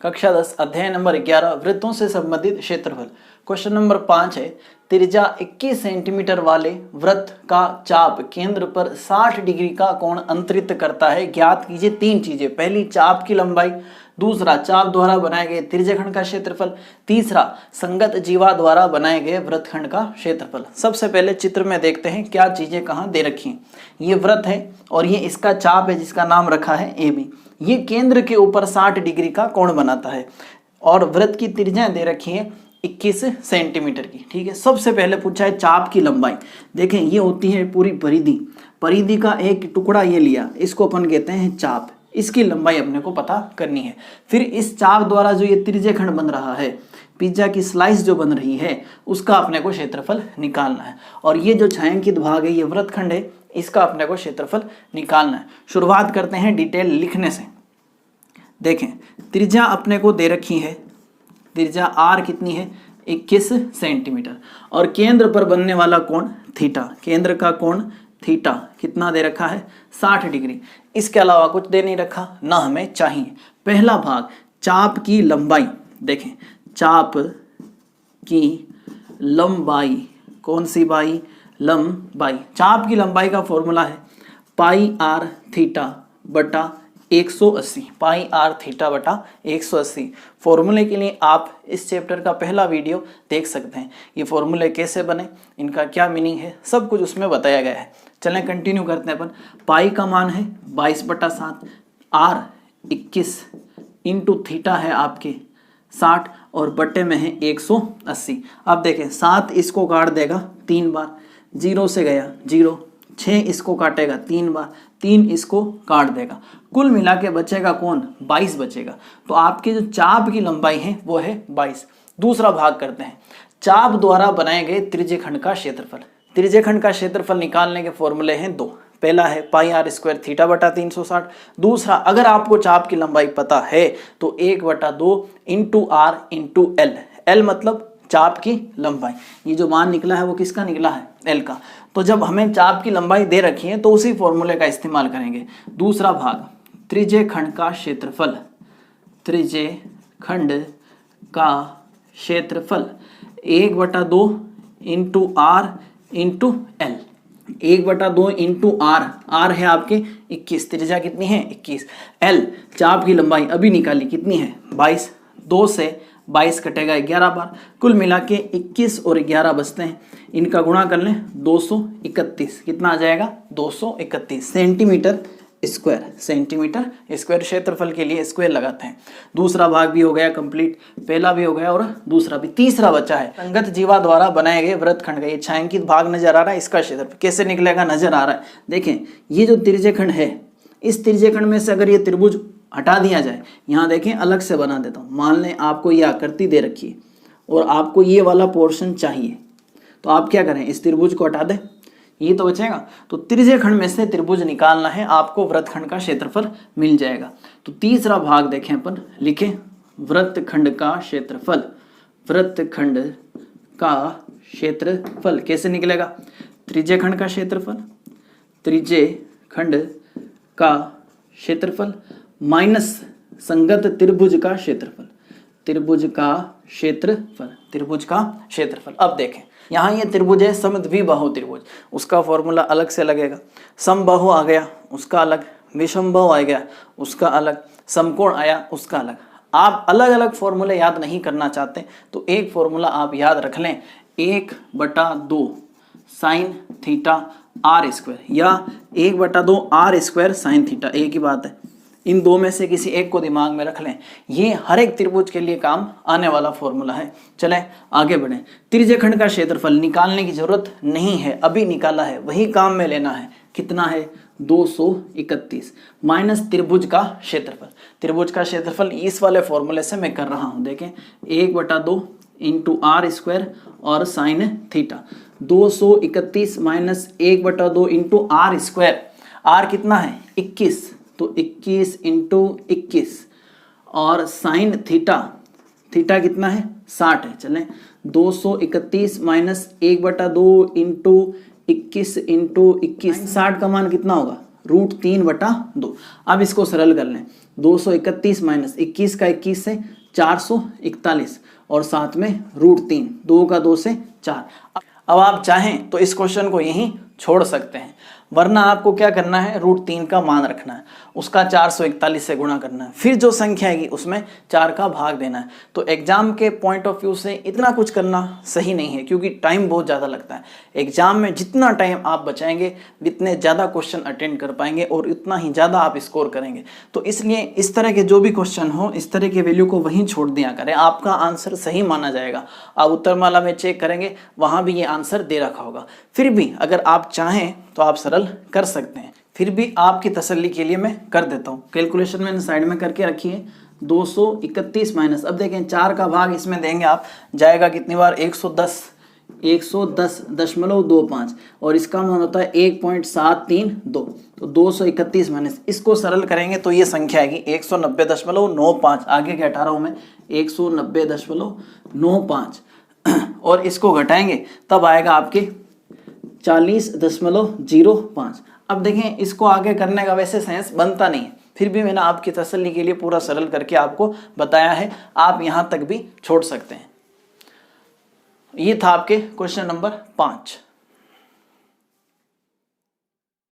कक्षा 10 अध्याय नंबर 11 वृत्तों से संबंधित क्षेत्रफल। क्वेश्चन नंबर 5 है, त्रिज्या 21 सेंटीमीटर वाले वृत्त का चाप केंद्र पर 60 डिग्री का कोण अंतरित करता है। ज्ञात कीजिए तीन चीजें। पहली, चाप की लंबाई। दूसरा, चाप द्वारा बनाए गए त्रिज्यखंड का क्षेत्रफल। तीसरा, संगत जीवा द्वारा बनाए गए वृत्तखंड का क्षेत्रफल। सबसे पहले चित्र में देखते हैं क्या चीजें कहाँ दे रखी हैं। ये वृत्त है और ये इसका चाप है जिसका नाम रखा है AB। ये केंद्र के ऊपर 60 डिग्री का कोण बनाता है और वृत्त की त्रिज्याएं दे रखी है 21 सेंटीमीटर की। ठीक है, सबसे पहले पूछा है चाप की लंबाई। देखें, ये होती है पूरी परिधि। परिधि का एक टुकड़ा ये लिया, इसको अपन कहते हैं चाप। इसकी लंबाई अपने को पता करनी है। फिर इस चाप द्वारा जो ये त्रिज्यखंड बन रहा है, पिज्जा की स्लाइस जो बन रही है, उसका अपने को क्षेत्रफल निकालना है। और ये जो छायांकित भाग है, ये वृत्तखंड है, इसका अपने को क्षेत्रफल निकालना है। शुरुआत करते हैं डिटेल लिखने से। देखें, त्रिज्या अपने को दे रखी है, त्रिज्या R कितनी है 21 सेंटीमीटर और केंद्र पर बनने वाला कोण थीटा, केंद्र का कोण थीटा कितना दे रखा है 60 डिग्री। इसके अलावा कुछ दे नहीं रखा, ना हमें चाहिए। पहला भाग, चाप की लंबाई। देखें, चाप की लंबाई, कौन सी बाई, लंबाई। चाप की लंबाई का फॉर्मूला है पाई आर थीटा बटा 180, पाई आर थीटा बटा 180। फॉर्मूले के लिए आप इस चैप्टर का पहला वीडियो देख सकते हैं। ये फॉर्मूले कैसे बने, इनका क्या मीनिंग है, सब कुछ उसमें बताया गया है। चलें कंटिन्यू करते हैं अपन। पाई का मान है 22/7, आर 21 इंटू थीटा है आपके 60 और बट्टे में है 180। अब देखें, 7 इसको काट देगा 3 बार, 0 से गया 0, 6 इसको काटेगा 3 बार, 3 इसको काट देगा, कुल मिला के बचेगा कौन 22 बचेगा। तो आपकी जो चाप की लंबाई है वो है 22। दूसरा भाग करते हैं, चाप द्वारा बनाए गए त्रिज्यखंड का क्षेत्रफल। त्रिज्यखंड का क्षेत्रफल निकालने के फॉर्मूले हैं दो। पहला है पाई आर स्क्वायर थीटा बटा 360। दूसरा, अगर आपको चाप की लंबाई पता है तो 1/2 into R into L. L मतलब चाप की लंबाई। ये जो मान निकला है वो किसका निकला है, एल का। तो जब हमें चाप की लंबाई दे रखी है तो उसी फॉर्मूले का इस्तेमाल करेंगे। दूसरा भाग, त्रिज्यखंड का क्षेत्रफल। त्रिज्यखंड का क्षेत्रफल 1/2 into R into L. 1/2 into R, R है आपके 21, त्रिज्या कितनी है 21। एल चाप की लंबाई अभी निकाली कितनी है 22, 2 से 22 कटेगा 11 बार, कुल मिला के 21 और 11 बचते हैं। इनका गुणा कर लें 231, कितना आ जाएगा 231 सेंटीमीटर स्क्वायर। सेंटीमीटर स्क्वायर क्षेत्रफल के लिए स्क्वायर लगाते हैं। दूसरा भाग भी हो गया कंप्लीट, पहला भी हो गया और दूसरा भी। तीसरा बचा है संगत जीवा द्वारा बनाए गए वृत्तखंड का। ये छायांकित भाग नजर आ रहा है, इसका क्षेत्रफल कैसे निकलेगा नजर आ रहा है। देखें, ये जो त्रिज्यखंड है, इस त्रिज्यखंड में से अगर ये त्रिभुज हटा दिया जाए, यहाँ देखें अलग से बना देता हूँ। मान लें आपको ये आकृति दे रखी है और आपको ये वाला पोर्शन चाहिए, तो आप क्या करें, इस त्रिभुज को हटा दें, ये तो बचेगा। तो त्रिज्यखंड में से त्रिभुज निकालना है, आपको वृत्तखंड का क्षेत्रफल मिल जाएगा। तो तीसरा भाग देखें अपन, लिखें वृत्तखंड का क्षेत्रफल। वृत्तखंड का क्षेत्रफल कैसे निकलेगा, त्रिज्यखंड का क्षेत्रफल, त्रिज्यखंड का क्षेत्रफल माइनस संगत त्रिभुज का क्षेत्रफल। त्रिभुज का क्षेत्रफल, त्रिभुज का क्षेत्रफल। अब देखें, यहाँ ये त्रिभुज है समद्विबाहु त्रिभुज, उसका फॉर्मूला अलग से लगेगा। समबाहु आ गया उसका अलग, विषमबाहु आ गया उसका अलग, समकोण आया उसका अलग। आप अलग अलग फॉर्मूले याद नहीं करना चाहते तो एक फॉर्मूला आप याद रख लें, 1/2 साइन थीटा आर स्क्वायर या 1/2 आर स्क्वायर साइन थीटा, एक ही बात है। इन दो में से किसी एक को दिमाग में रख लें, ये हर एक त्रिभुज के लिए काम आने वाला फॉर्मूला है। चलें आगे बढ़ें। त्रिज्यखंड का क्षेत्रफल निकालने की जरूरत नहीं है, अभी निकाला है वही काम में लेना है। कितना है 231 माइनस त्रिभुज का क्षेत्रफल। त्रिभुज का क्षेत्रफल इस वाले फॉर्मूले से मैं कर रहा हूं। देखें, 1/2 इंटू आर स्क्वायर और sine theta, 231 minus 1/2 into R square. R कितना है 21, तो 21 इंटू 21 और साइन थीटा, थीटा कितना है 60 है। चलें, 231 माइनस 1/2 इंटू 21 इंटू 21, 60 का मान कितना होगा, √3/2। अब इसको सरल कर लें, 231 माइनस 21 का 21 से 441 और साथ में √3, 2 का 2 से 4। अब आप चाहें तो इस क्वेश्चन को यहीं छोड़ सकते हैं, वरना आपको क्या करना है, √3 का मान रखना है, उसका 441 से गुणा करना है, फिर जो संख्या आएगी उसमें 4 का भाग देना है। तो एग्जाम के पॉइंट ऑफ व्यू से इतना कुछ करना सही नहीं है, क्योंकि टाइम बहुत ज़्यादा लगता है। एग्जाम में जितना टाइम आप बचाएंगे उतने ज़्यादा क्वेश्चन अटेंड कर पाएंगे और उतना ही ज़्यादा आप स्कोर करेंगे। तो इसलिए इस तरह के जो भी क्वेश्चन हो, इस तरह के वैल्यू को वहीं छोड़ दिया करें, आपका आंसर सही माना जाएगा। आप उत्तरमाला में चेक करेंगे, वहाँ भी ये आंसर दे रखा होगा। फिर भी अगर आप चाहें तो आप सरल कर सकते हैं, फिर भी आपकी तसल्ली के लिए मैं कर देता हूँ। कैलकुलेशन मैंने साइड में करके रखी है, 231 माइनस, अब देखें 4 का भाग इसमें देंगे आप, जाएगा कितनी बार, 110.25 और इसका मान होता है 1.732। तो 231 माइनस, इसको सरल करेंगे तो ये संख्या आएगी 190.95। आगे क्या हटा रहा हूँ मैं, 190.95 और इसको घटाएंगे तब आएगा आपके 40.05। अब देखें इसको आगे करने का वैसे सेंस बनता नहीं है, फिर भी मैंने आपकी तसल्ली के लिए पूरा सरल करके आपको बताया है, आप यहां तक भी छोड़ सकते हैं। ये था आपके क्वेश्चन नंबर 5।